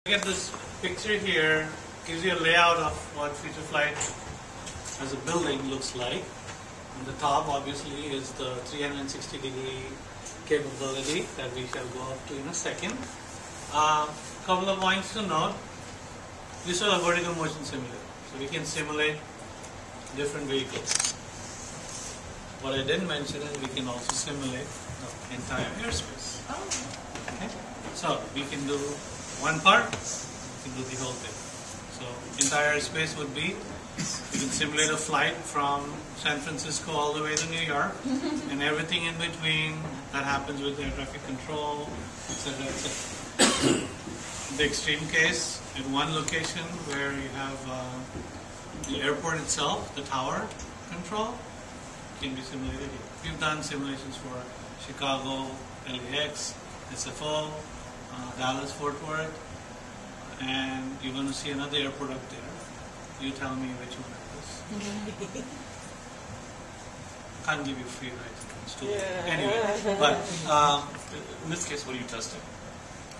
Get this picture here gives you a layout of what FutureFlight as a building looks like. On the top obviously is the 360-degree capability that we shall go up to in a second. Couple of points to note. This is a vertical motion simulator, so we can simulate different vehicles. What I didn't mention is we can also simulate the entire airspace. Okay? So we can do one part, we can do the whole thing. So entire airspace would be, we can simulate a flight from San Francisco all the way to New York, and everything in between that happens with air traffic control, etc., etc. The extreme case, at one location where you have the airport itself, the tower control, can be simulated here. We've done simulations for Chicago, LAX, SFO, Dallas, Fort Worth, and you're going to see another airport up there. You tell me which one it is. Can't give you free rides. It's too late. Anyway, but in this case, what are you testing?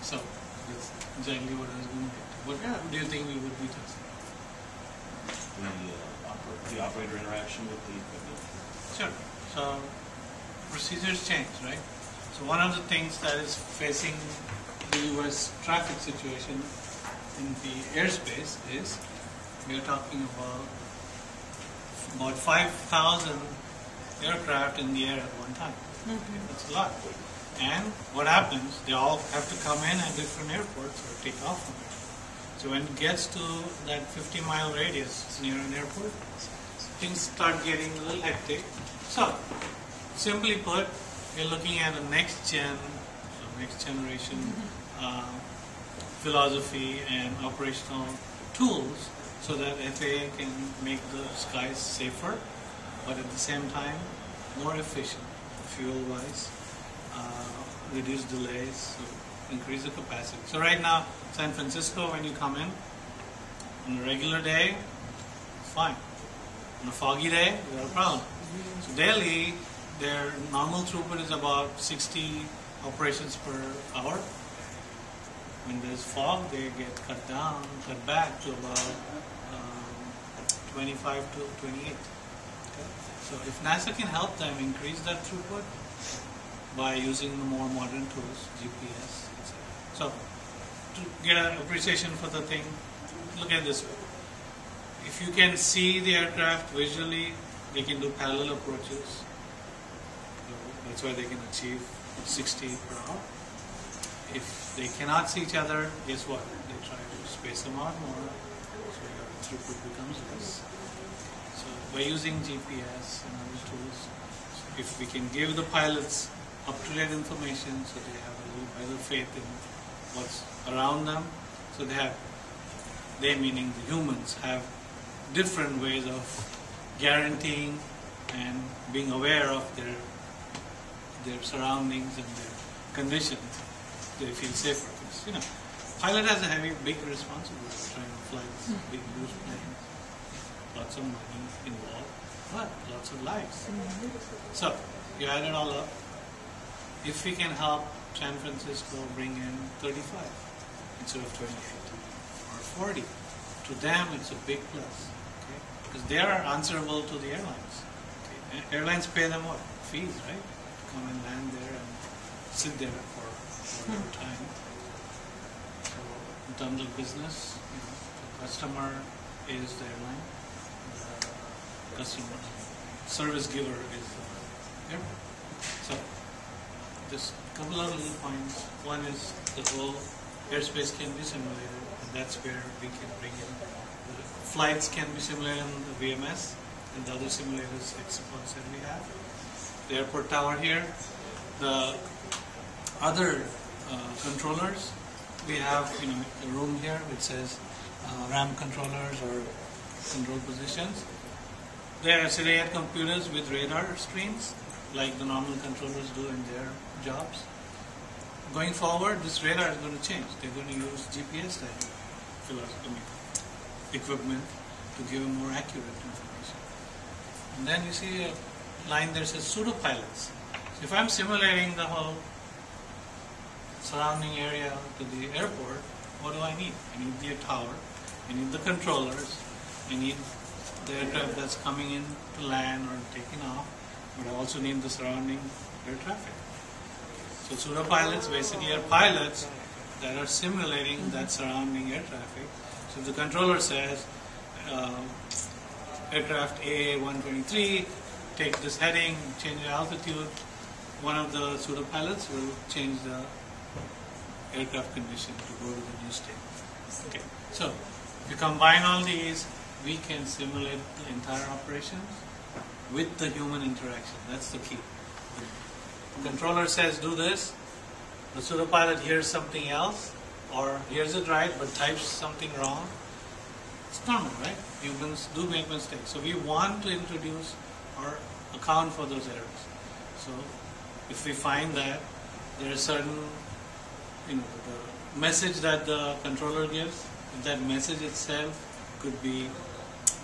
So that's exactly what I was going to get to. What do you think we would be testing? The operator interaction with the equipment? Sure. So procedures change, right? So one of the things that is facing the US traffic situation in the airspace is we are talking about 5,000 aircraft in the air at one time. Okay, that's a lot. And what happens, they all have to come in at different airports or take off from there. So when it gets to that 50-mile radius near an airport, things start getting a little hectic. So, simply put, we're looking at a next generation philosophy and operational tools so that FAA can make the skies safer, but at the same time more efficient, fuel-wise, reduce delays, so increase the capacity. So right now, San Francisco, when you come in, on a regular day, fine. On a foggy day, we have a problem. So daily, their normal throughput is about 60 operations per hour. When there's fog, they get cut back to about 25 to 28. Okay? So if NASA can help them increase that throughput by using the more modern tools, GPS, etc. So to get an appreciation for the thing, look at this way. If you can see the aircraft visually, they can do parallel approaches. That's why they can achieve 60 per hour. If they cannot see each other, guess what? They try to space them out more, so your throughput becomes less. So by using GPS and other tools, if we can give the pilots up-to-date information, so they have a little better faith in what's around them, so they meaning the humans, have different ways of guaranteeing and being aware of their surroundings and their conditions. They feel safer. Because, pilot has a big responsibility trying to fly these big, huge planes. Lots of money involved, but lots of lives. So you add it all up. If we can help San Francisco bring in 35 instead of 28 or 40, to them it's a big plus. Okay? Because they are answerable to the airlines. Okay? Airlines pay them what? Fees, right? Come and land there and sit there for whatever time. So in terms of business, the customer is the airline. The customer service giver is the airport. So just a couple of little points. One is the whole airspace can be simulated, and that's where we can bring in the flights can be simulated on the VMS and the other simulators examples that we have. The airport tower here, the other controllers, we have a room here which says RAM controllers or control positions. They are sitting at computers with radar screens like the normal controllers do in their jobs. Going forward, this radar is going to change. They're going to use GPS equipment to give more accurate information. And then you see a line that says pseudo-pilots. So if I'm simulating the whole surrounding area to the airport, what do I need? I need the tower, I need the controllers, I need the aircraft that's coming in to land or taking off, but I also need the surrounding air traffic. So pseudo-pilots basically are pilots that are simulating that surrounding air traffic. So the controller says, aircraft AA-123, take this heading, change the altitude. One of the pseudo-pilots will change the aircraft condition to go to the new state. Okay. So if you combine all these, we can simulate the entire operations with the human interaction. That's the key. The controller says do this, the pseudo-pilot hears something else, or hears it right but types something wrong. It's normal, right? Humans do make mistakes. So we want to introduce or account for those errors. So if we find that there is certain, the message that the controller gives, if that message itself could be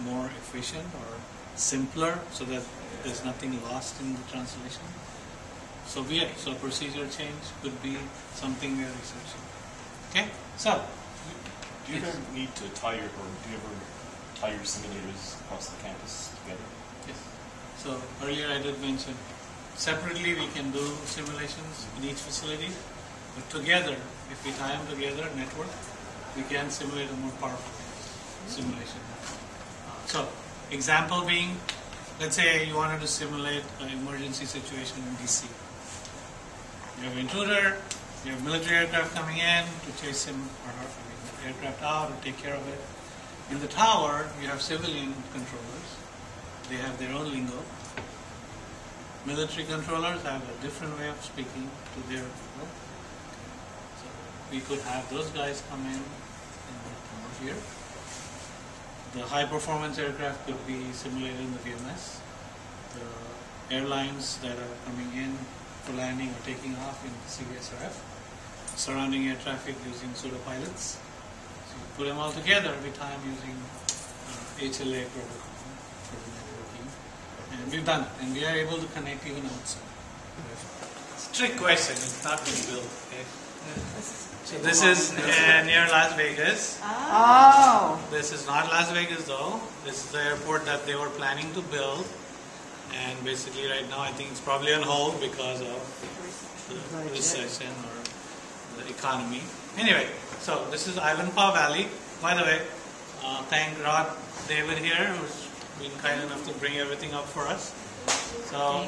more efficient or simpler so that there's nothing lost in the translation. So procedure change could be something we are researching. Okay? So do you ever need to tie your simulators across the campus together? Yes. So earlier I did mention separately we can do simulations in each facility, but together, if we tie them together, network, we can simulate a more powerful simulation. So example being, let's say you wanted to simulate an emergency situation in DC. You have an intruder, you have military aircraft coming in to chase him or her, aircraft out or take care of it. In the tower, you have civilian controllers. They have their own lingo. Military controllers have a different way of speaking to their people. So we could have those guys come in the tower here. The high performance aircraft could be simulated in the VMS. The airlines that are coming in for landing or taking off in the CVSRF. Surrounding air traffic using pseudo-pilots. So you put them all together, we tie them using HLA protocol for the networking. And we've done it, and we are able to connect even outside. It's a trick question, it's not been built. Okay? So this is near Las Vegas. Oh. This is not Las Vegas though. This is the airport that they were planning to build. And basically right now I think it's probably on hold because of the recession or the economy. Anyway, so this is Ivanpah Valley. By the way, thank Rod David here who's been kind enough to bring everything up for us. So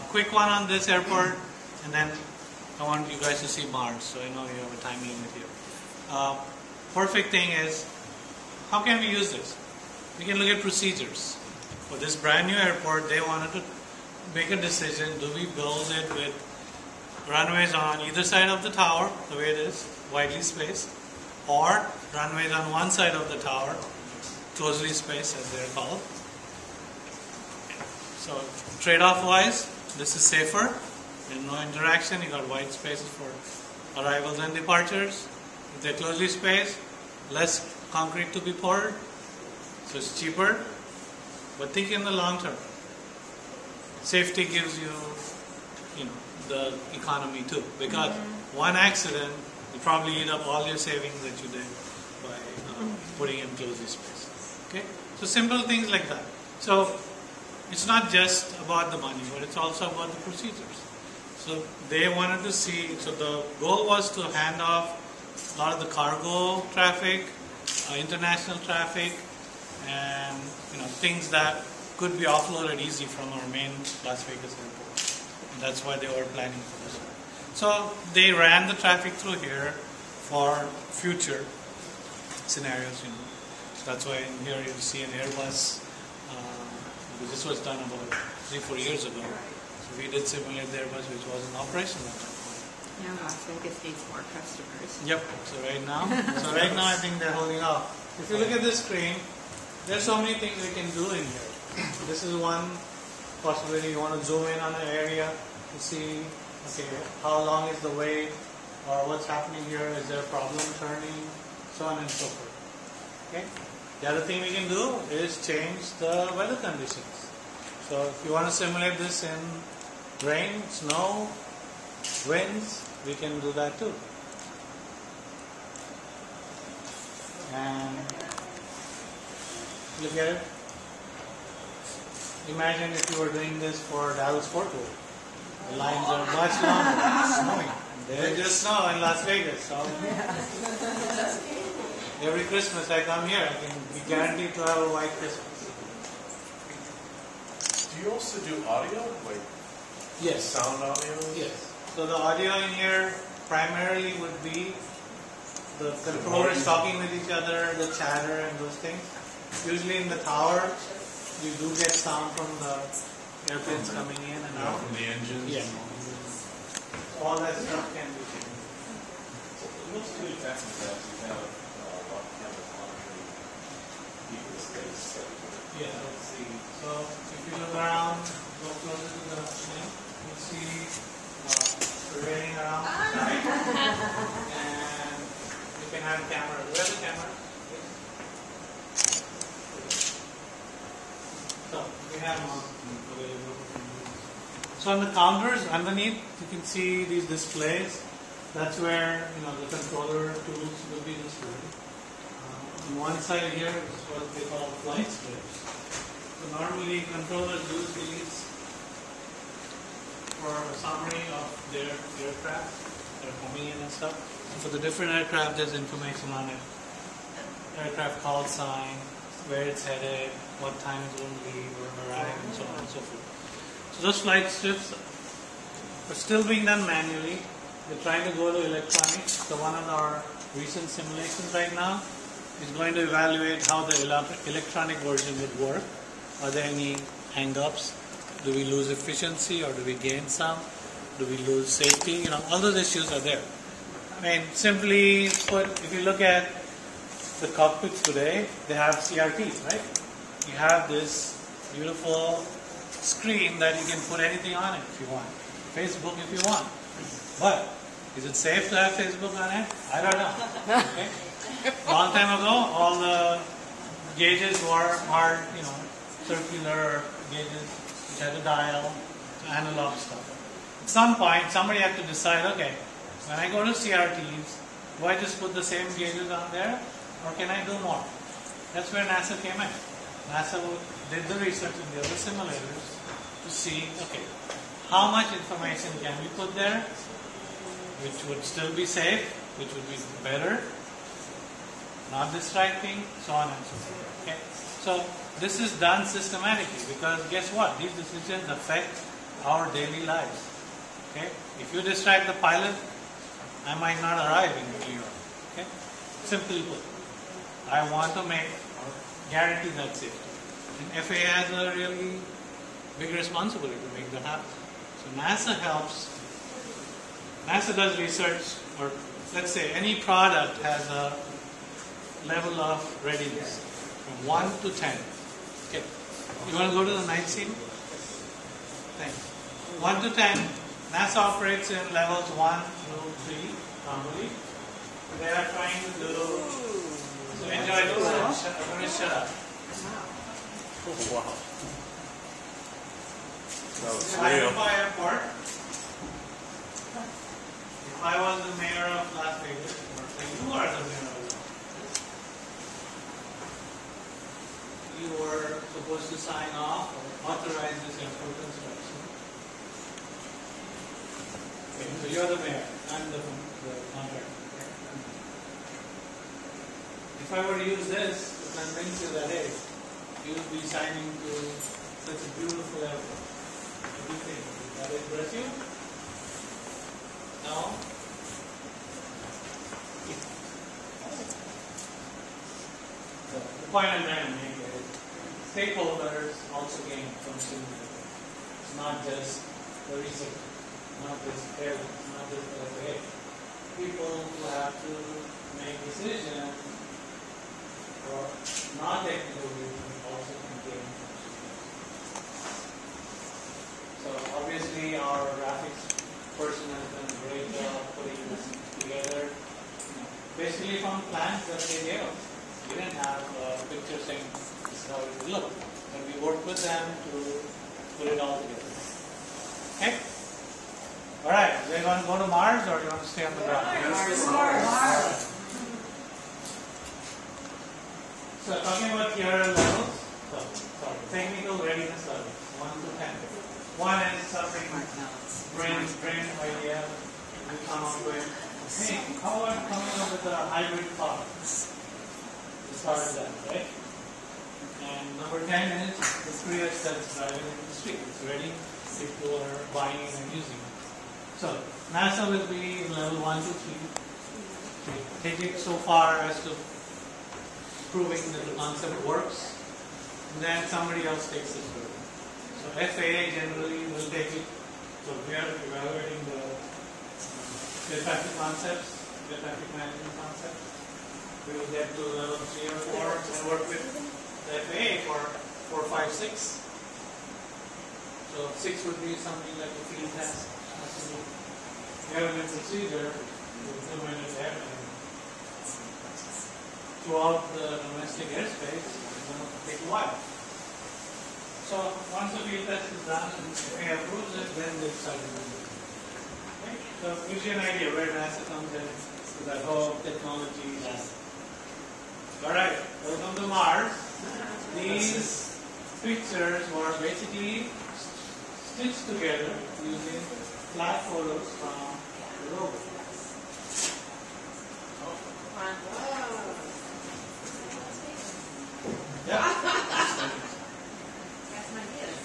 quick one on this airport, and then I want you guys to see Mars, so I know you have a time limit here. Perfect thing is, how can we use this? We can look at procedures. For this brand new airport, they wanted to make a decision, do we build it with runways on either side of the tower, the way it is, widely spaced, or runways on one side of the tower, closely spaced as they're called. So trade-off wise, this is safer. There's no interaction, you got wide spaces for arrivals and departures. If they're closely spaced, less concrete to be poured, so it's cheaper. But think in the long term. Safety gives you, the economy too. Because one accident will probably eat up all your savings that you did by putting in closely spaced. Okay? So simple things like that. So it's not just about the money, but it's also about the procedures. So they wanted to see, so the goal was to hand off a lot of the cargo traffic, international traffic, and things that could be offloaded easy from our main Las Vegas airport. And that's why they were planning for this. So they ran the traffic through here for future scenarios. So that's why in here you see an Airbus. This was done about 3-4 years ago. So we did simulate the Airbus, which was in operation at that point. Now Las Vegas needs more customers. Yep. So right now I think they're holding off. If you look at this screen, there's so many things we can do in here. This is one possibility. You want to zoom in on an area to see, okay, how long is the wait, or what's happening here, is there a problem turning, so on and so forth. Okay. The other thing we can do is change the weather conditions. So if you want to simulate this in rain, snow, winds, we can do that too. And look at it. Imagine if you were doing this for Dallas Fort Worth. The lines are much longer. It's snowing. There's just snow in Las Vegas. So every Christmas I come here, I can be guaranteed to have a white Christmas. Do you also do audio? Like Yes. sound audio? Yes. So the audio in here primarily would be the controllers talking with each other, the chatter and those things. Usually in the tower, you do get sound from the airplanes coming in and out. From the engines? Yeah. All that stuff can be changed. So what's two examples that you have a lot of cameras monitoring people's space? Yeah, let's see. So if you look around, go closer to the thing, you'll see surveying around the side. And you can have cameras. Where are the cameras? So we have them available. So on the counters underneath, you can see these displays. That's where the controller tools will be displayed. On one side here is what they call flight strips. So normally controllers use these for a summary of their aircraft that are coming in and stuff. And for the different aircraft, there's information on it. Aircraft call sign, where it's headed, what time it's going to leave or arrive, and so on and so forth. So those flight strips are still being done manually. They're trying to go to electronics. So one of our recent simulations right now is going to evaluate how the electronic version would work. Are there any hang-ups? Do we lose efficiency or do we gain some? Do we lose safety? All those issues are there. I mean, simply put, if you look at the cockpits today, they have CRTs, right? You have this beautiful screen that you can put anything on it if you want. Facebook if you want. But is it safe to have Facebook on it? I don't know. Okay? Long time ago, all the gauges were hard, circular gauges which had a dial, analog stuff. At some point, somebody had to decide, okay, when I go to CRTs, do I just put the same gauges on there, or can I do more? That's where NASA came in. NASA did the research in the other simulators to see, okay, how much information can we put there, which would still be safe, which would be better, not distracting, so on and so forth. Okay? So this is done systematically because guess what? These decisions affect our daily lives. Okay? If you distract the pilot, I might not arrive in New York. Okay? Simply put, I want to make or guarantee that safety. And FAA has a really big responsibility to make that happen. So NASA helps. NASA does research, or let's say any product has a level of readiness from 1 to 10. Okay. You want to go to the night scene? Thanks. 1 to 10. NASA operates in levels 1 through 3 normally. They are trying to do. So enjoy this. I'm going to shut up. Wow. That was real. Airport. If I was the mayor of Las Vegas, or say you are the mayor of Las Vegas, you were supposed to sign off or authorize this airport construction. Okay, so you're the mayor. I'm the contractor. If I were to use this to convince you that, hey, you will be signing to such a beautiful airport, what do you think? Does that impress you? No? The point I'm trying to make is stakeholders also gain from simulating. It's not just the research, not just airlines, not just the FAA. People who have to make decisions for non-technical reasons also can gain from simulation. So obviously our graphics person has done a great job putting this together. Basically from plans that they gave us. We didn't have a picture saying this is how it would look. But we worked with them to put it all together. Okay? Alright, do you want to go to Mars or do you want to stay on the ground? Yes, Mars. So talking about TRL levels, so sorry, technical readiness levels, 1 to 10. One is something brain idea we come up with. Hey, how about coming up with a hybrid car? We started that, right? And number 10 is the Prius that's driving in the street. It's ready, people are buying it and using it. So NASA will be in level 1 to 3. Take it so far as to proving that the concept works, and then somebody else takes it further. So FAA generally will take it. So we are evaluating the air traffic concepts, air traffic management concepts. We will get to level 3 or 4 and work with the FAA for 4, 5, 6. So 6 would be something like a field test. Government procedure to implement it there. Throughout the domestic airspace, it's going to take a while. So once the field test is done and FAA approves it, then they start doing it. Okay? So it gives you an idea where NASA comes in with that whole technology lab. Alright, welcome to Mars. These pictures were basically stitched together using flat photos from the rover. Yeah. That's my gift.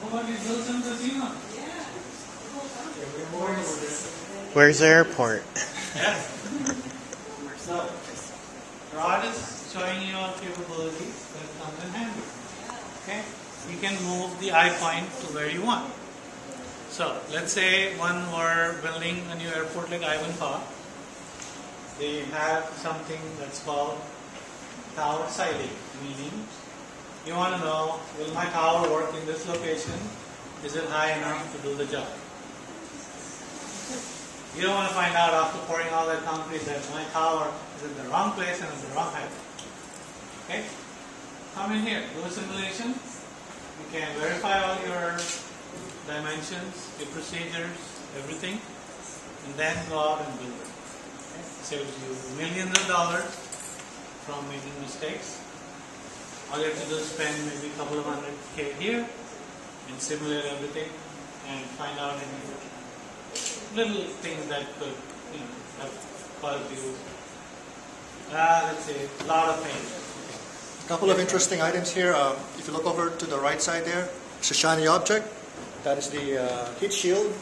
Oh, but it's built in casino. Yeah. Where's the airport? Yeah. So, Rod is showing you all capabilities that come in handy. Okay? You can move the eye point to where you want. So, let's say when we're building a new airport like Ivanpah, they have something that's called tower sighting, meaning you want to know, will my tower work in this location? Is it high enough to do the job? You don't want to find out after pouring all that concrete that my tower is in the wrong place and in the wrong height. Okay? Come in here, do a simulation. You can verify all your dimensions, your procedures, everything, and then go out and build it. Okay? Saves you millions of dollars from making mistakes. All you have to do is spend maybe a couple of $100K here and simulate everything and find out any little things that could, have caused you, let's say, a lot of pain. A couple of interesting items here. If you look over to the right side there, it's a shiny object. That is the heat shield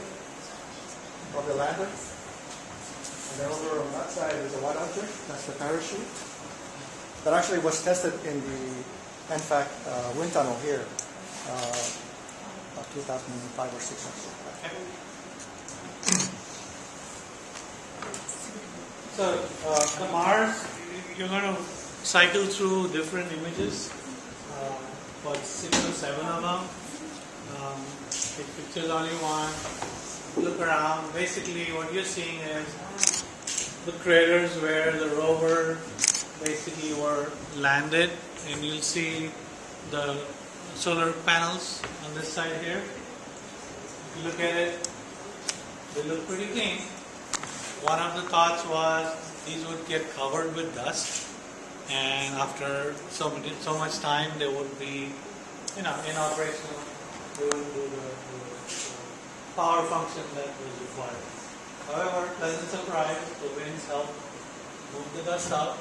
of the lander. And then over on that side is a white object. That's the parachute. That actually was tested in the NFAC wind tunnel here, about 2005 or 6 or so. So, the Mars, you're going to cycle through different images, about 6 or 7 of them. Take pictures all you want, look around. Basically, what you're seeing is the craters where the rover basically were landed, and you'll see the solar panels on this side here. If you look at it, they look pretty clean. One of the thoughts was these would get covered with dust, and after so much time they would be, inoperational. They wouldn't do the power function that was required. However, pleasant surprise, the winds help move the dust out,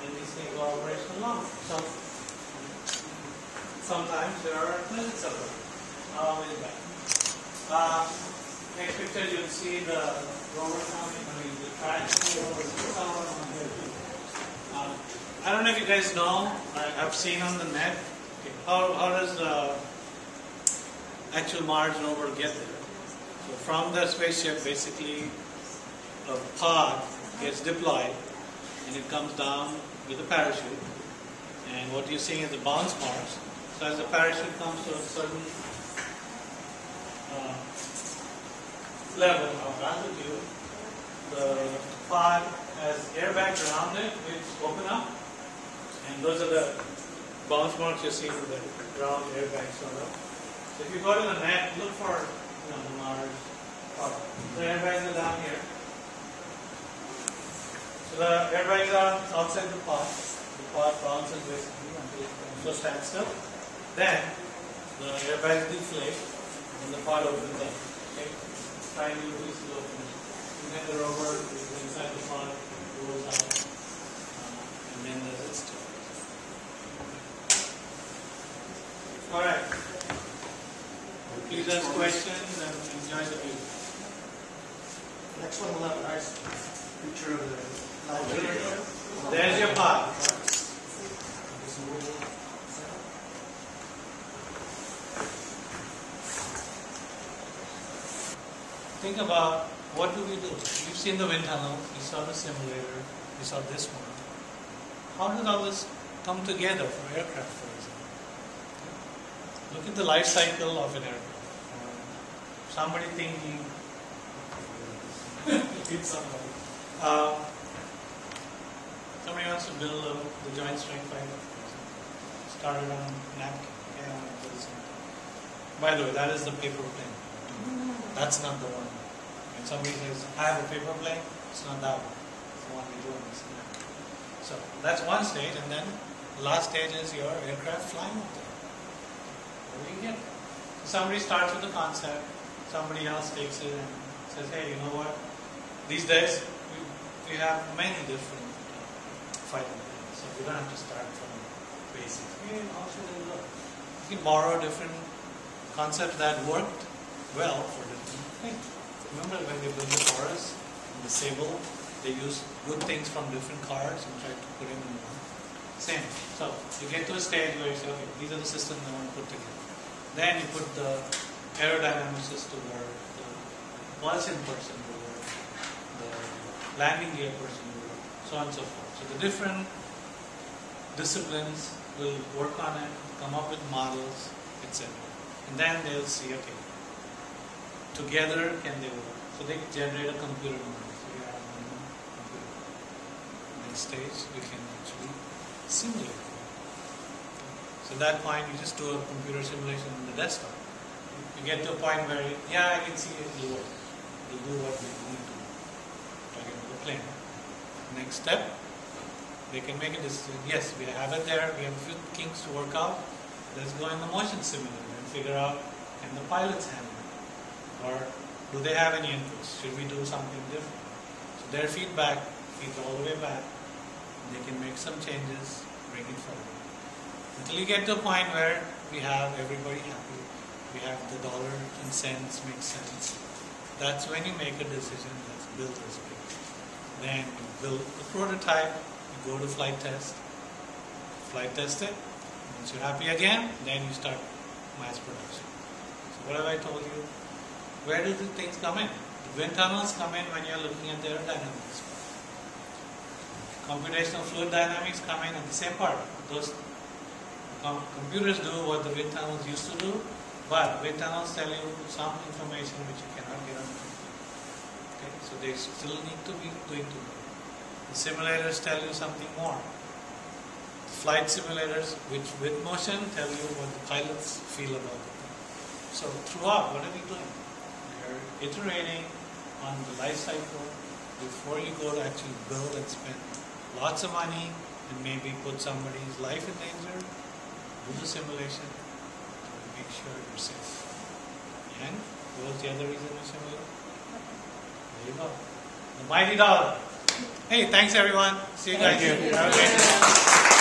and these things are operational longer. So sometimes there are pleasant surprises, not always bad. Next picture, you'll see the rover coming. The track rover. I don't know if you guys know. I've seen on the net. Okay, how does the actual Mars rover get there? So from the spaceship, basically, a pod gets deployed, and it comes down with a parachute. And what you're seeing is the bounce marks. So as the parachute comes to a certain level of altitude, the pod has airbags around it which open up, and those are the bounce marks you see with the ground airbags sort of. So if you go to the net, look for the Mars pod. The airbags are down here. So the airbags are outside the pod. The pod bounces basically until it comes to a standstill. Then the airbags deflate and the pod opens up. Okay? Tiny little pieces open. And then the rover is inside the pod, rolls out, and then does its job. Alright. Please ask questions and enjoy the view. Next one will have a nice picture of the live. There's your pod. Think about what do we do? You've seen the wind tunnel, you saw the simulator, you saw this one. How does all this come together for aircraft, for example? Look at the life cycle of an aircraft. Somebody thinking, somebody wants to build the Joint Strike Fighter. Started on napkin. By the way, that is the paper plane. That's not the one. When somebody says, I have a paper plane, it's not that one. It's the one we do on this napkin. So that's one stage, and then the last stage is your aircraft flying up there. What do you get? Somebody starts with the concept, somebody else takes it and says, hey, you know what? These days, we have many different fighter planes, so we don't have to start from basics. Hey, how should it look? You can borrow different concepts that worked well for different things. Remember when they built the Taurus and the Sable, they used good things from different cars and tried to put in one. Same. So you get to a stage where you say, okay, these are the systems I want to put together. Then you put the aerodynamicist to work, the propulsion person to work, the landing gear person to work, so on and so forth. So the different disciplines will work on it, come up with models, etc. And then they'll see, okay, together can they work? So they generate a computer model. So we have one computer. Next stage, we can actually simulate. So at that point, you just do a computer simulation on the desktop. You get to a point where, yeah, I can see it will work. It will do what we need to do. Talking about the plane. Next step, they can make a decision. Yes, we have it there. We have a few kinks to work out. Let's go in the motion simulator and figure out, can the pilots handle it? Or do they have any inputs? Should we do something different? So their feedback feeds all the way back. They can make some changes, bring it forward. Until you get to a point where we have everybody happy. We have the dollar and cents make sense. That's when you make a decision, let's build this thing. Then you build the prototype, you go to flight test it. Once you're happy again, then you start mass production. So what have I told you? Where do the things come in? The wind tunnels come in when you're looking at the aerodynamics. Computational fluid dynamics come in at the same part. Those computers do what the wind tunnels used to do, but wind tunnels tell you some information which you cannot get on the computer. Okay? So they still need to be doing together. The simulators tell you something more. Flight simulators, which with motion tell you what the pilots feel about it. So throughout, what are we doing? We're iterating on the life cycle before you go to actually build and spend lots of money and maybe put somebody's life in danger. Do the simulation to make sure you're safe. And what was the other reason we simulate? There you go. The mighty dollar. Hey, thanks everyone. See you guys. Thank you. Have a great day.